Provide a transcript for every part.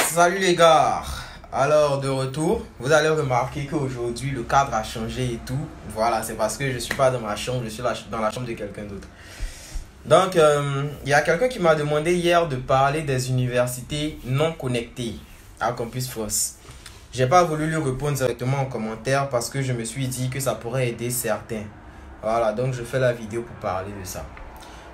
Salut les gars, alors de retour, vous allez remarquer qu'aujourd'hui le cadre a changé et tout. Voilà, c'est parce que je suis pas dans ma chambre, je suis dans la chambre de quelqu'un d'autre. Donc, il y a quelqu'un qui m'a demandé hier de parler des universités non connectées à Campus France. J'ai pas voulu lui répondre directement en commentaire parce que je me suis dit que ça pourrait aider certains. Voilà, donc je fais la vidéo pour parler de ça.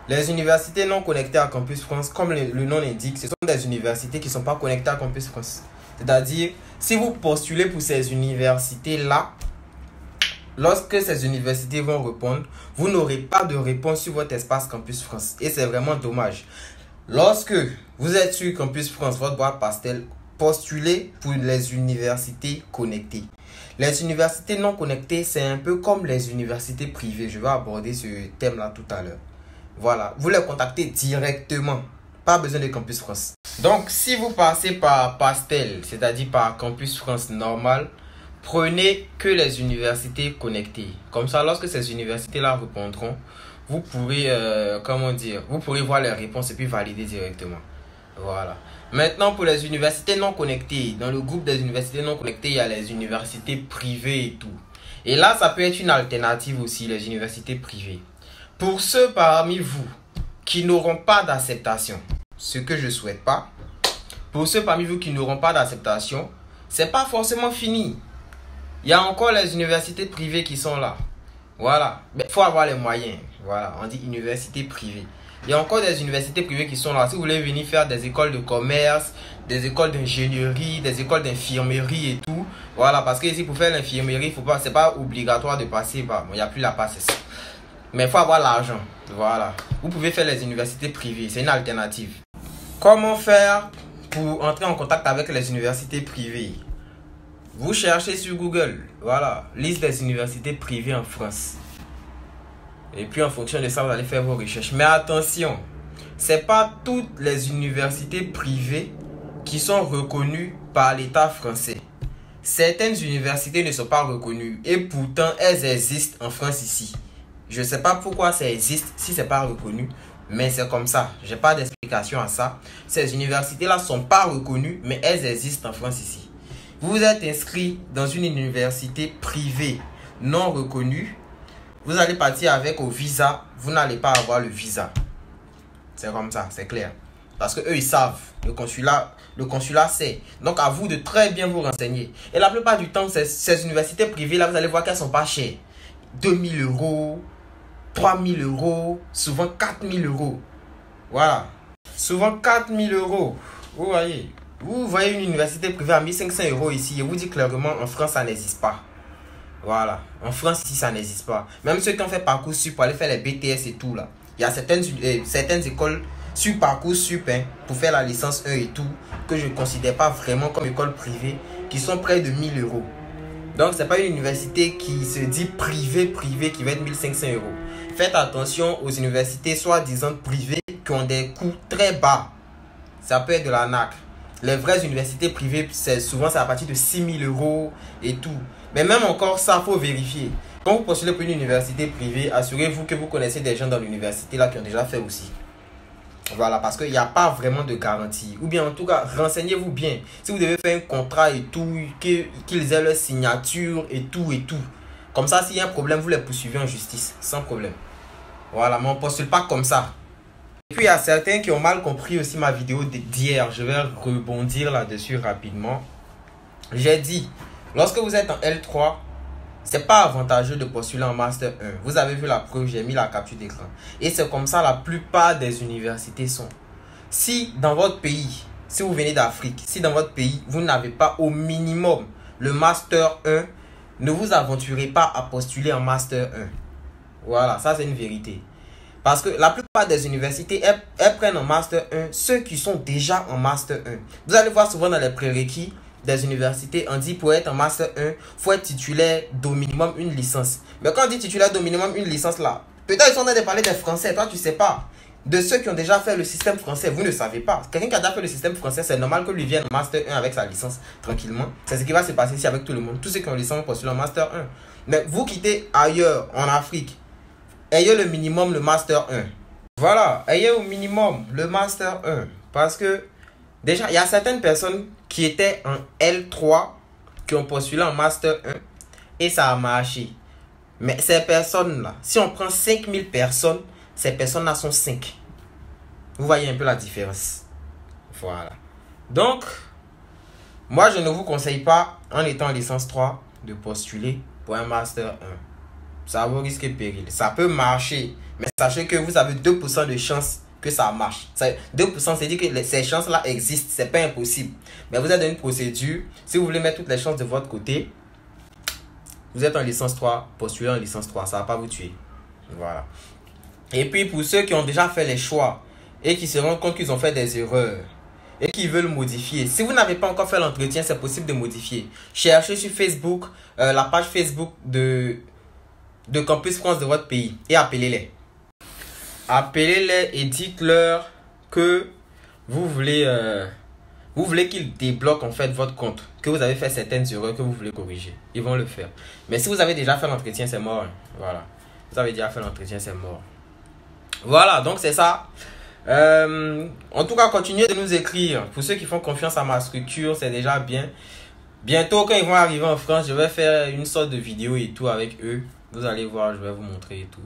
Les universités non connectées à Campus France, comme le nom l'indique, ce sont des universités qui ne sont pas connectées à Campus France. C'est-à-dire, si vous postulez pour ces universités-là, lorsque ces universités vont répondre, vous n'aurez pas de réponse sur votre espace Campus France. Et c'est vraiment dommage. Lorsque vous êtes sur Campus France, votre boîte pastel, postulez pour les universités connectées. Les universités non connectées, c'est un peu comme les universités privées. Je vais aborder ce thème-là tout à l'heure. Voilà, vous les contactez directement. Pas besoin de Campus France. Donc, si vous passez par Pastel, c'est-à-dire par Campus France normal, prenez que les universités connectées. Comme ça, lorsque ces universités-là répondront, vous pourrez, vous pourrez voir les réponses et puis valider directement. Voilà. Maintenant, pour les universités non connectées, dans le groupe des universités non connectées, il y a les universités privées et tout. Et là, ça peut être une alternative aussi, les universités privées. Pour ceux parmi vous qui n'auront pas d'acceptation, ce que je ne souhaite pas, pour ceux parmi vous qui n'auront pas d'acceptation, c'est pas forcément fini. Il y a encore les universités privées qui sont là. Voilà. Mais il faut avoir les moyens. Voilà. On dit université privée. Il y a encore des universités privées qui sont là. Si vous voulez venir faire des écoles de commerce, des écoles d'ingénierie, des écoles d'infirmerie et tout. Voilà. Parce que ici, pour faire l'infirmerie, c'est pas obligatoire de passer par. Bon, il n'y a plus la passe. Mais il faut avoir l'argent. Voilà. Vous pouvez faire les universités privées. C'est une alternative. Comment faire pour entrer en contact avec les universités privées? Vous cherchez sur Google. Voilà. Liste des universités privées en France. Et puis en fonction de ça, vous allez faire vos recherches. Mais attention, ce n'est pas toutes les universités privées qui sont reconnues par l'État français. Certaines universités ne sont pas reconnues. Et pourtant, elles existent en France ici. Je ne sais pas pourquoi ça existe si ce n'est pas reconnu, mais c'est comme ça. Je n'ai pas d'explication à ça. Ces universités-là ne sont pas reconnues, mais elles existent en France ici. Vous êtes inscrit dans une université privée non reconnue. Vous allez partir avec au visa. Vous n'allez pas avoir le visa. C'est comme ça, c'est clair. Parce qu'eux, ils savent. Le consulat sait. Donc, à vous de très bien vous renseigner. Et la plupart du temps, ces universités privées-là, vous allez voir qu'elles ne sont pas chères. 2000 €. 3000 €, souvent 4000 €. Voilà. Souvent 4000 €. Vous voyez une université privée à 1500 € ici. Je vous dis clairement, en France, ça n'existe pas. Voilà. En France, ici, ça n'existe pas. Même ceux qui ont fait Parcoursup pour aller faire les BTS et tout là. Il y a certaines écoles sur Parcoursup pour faire la licence 1 et tout, que je ne considère pas vraiment comme école privée, qui sont près de 1000 €. Donc, ce n'est pas une université qui se dit privée qui va être 1500 €. Faites attention aux universités soi-disant privées qui ont des coûts très bas. Ça peut être de l'arnaque. Les vraies universités privées, souvent c'est à partir de 6000 € et tout. Mais même encore ça, il faut vérifier. Quand vous postulez pour une université privée, assurez-vous que vous connaissez des gens dans l'université là qui ont déjà fait aussi. Voilà, parce qu'il n'y a pas vraiment de garantie. Ou bien en tout cas, renseignez-vous bien. Si vous devez faire un contrat et tout, qu'ils aient leur signature et tout. Comme ça, s'il y a un problème, vous les poursuivez en justice, sans problème. Voilà, mais on ne postule pas comme ça. Et puis, il y a certains qui ont mal compris aussi ma vidéo d'hier. Je vais rebondir là-dessus rapidement. J'ai dit, lorsque vous êtes en L3, c'est pas avantageux de postuler en Master 1. Vous avez vu la preuve, j'ai mis la capture d'écran. Et c'est comme ça la plupart des universités sont. Si dans votre pays, si vous venez d'Afrique, si dans votre pays, vous n'avez pas au minimum le Master 1, ne vous aventurez pas à postuler en Master 1. Voilà, ça c'est une vérité. Parce que la plupart des universités, elles prennent en Master 1 ceux qui sont déjà en Master 1. Vous allez voir souvent dans les prérequis des universités, on dit pour être en Master 1, il faut être titulaire d'au minimum une licence. Mais quand on dit titulaire d'au minimum une licence là, peut-être ils sont en train de parler des Français, toi tu sais pas. De ceux qui ont déjà fait le système français, vous ne savez pas. Quelqu'un qui a déjà fait le système français, c'est normal que lui vienne en Master 1 avec sa licence tranquillement. C'est ce qui va se passer ici avec tout le monde. Tous ceux qui ont licence postulent en Master 1. Mais vous quittez ailleurs, en Afrique, ayez le minimum le Master 1. Voilà, ayez au minimum le Master 1. Parce que déjà, il y a certaines personnes qui étaient en L3, qui ont postulé en Master 1 et ça a marché. Mais ces personnes-là, si on prend 5000 personnes, ces personnes-là sont 5. Vous voyez un peu la différence. Voilà. Donc, moi, je ne vous conseille pas, en étant en licence 3, de postuler pour un Master 1. Ça vaut risque et péril. Ça peut marcher, mais sachez que vous avez 2% de chance que ça marche. 2%, c'est dire que ces chances-là existent. C'est pas impossible. Mais vous êtes dans une procédure. Si vous voulez mettre toutes les chances de votre côté, vous êtes en licence 3, postulez en licence 3. Ça ne va pas vous tuer. Voilà. Et puis, pour ceux qui ont déjà fait les choix et qui se rendent compte qu'ils ont fait des erreurs et qui veulent modifier, si vous n'avez pas encore fait l'entretien, c'est possible de modifier. Cherchez sur Facebook la page Facebook de Campus France de votre pays et appelez-les. Appelez-les et dites-leur que vous voulez qu'ils débloquent en fait votre compte, que vous avez fait certaines erreurs que vous voulez corriger. Ils vont le faire. Mais si vous avez déjà fait l'entretien, c'est mort. Voilà. Vous avez déjà fait l'entretien, c'est mort. Voilà, donc c'est ça. En tout cas, continuez de nous écrire. Pour ceux qui font confiance à ma structure, c'est déjà bien. Bientôt, quand ils vont arriver en France, je vais faire une sorte de vidéo et tout avec eux. Vous allez voir, je vais vous montrer et tout.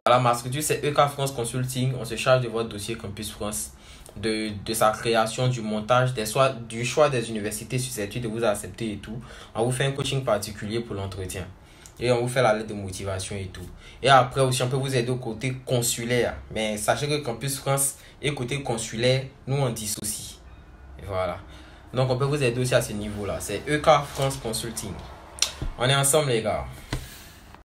Voilà, ma structure, c'est EK France Consulting. On se charge de votre dossier Campus France, de sa création, du montage, du choix des universités susceptibles de vous accepter et tout. On vous fait un coaching particulier pour l'entretien. Et on vous fait la lettre de motivation et tout. Et après aussi, on peut vous aider au côté consulaire. Mais sachez que Campus France et côté consulaire, nous on dissocie. Et voilà. Donc on peut vous aider aussi à ce niveau-là. C'est EK France Consulting. On est ensemble les gars.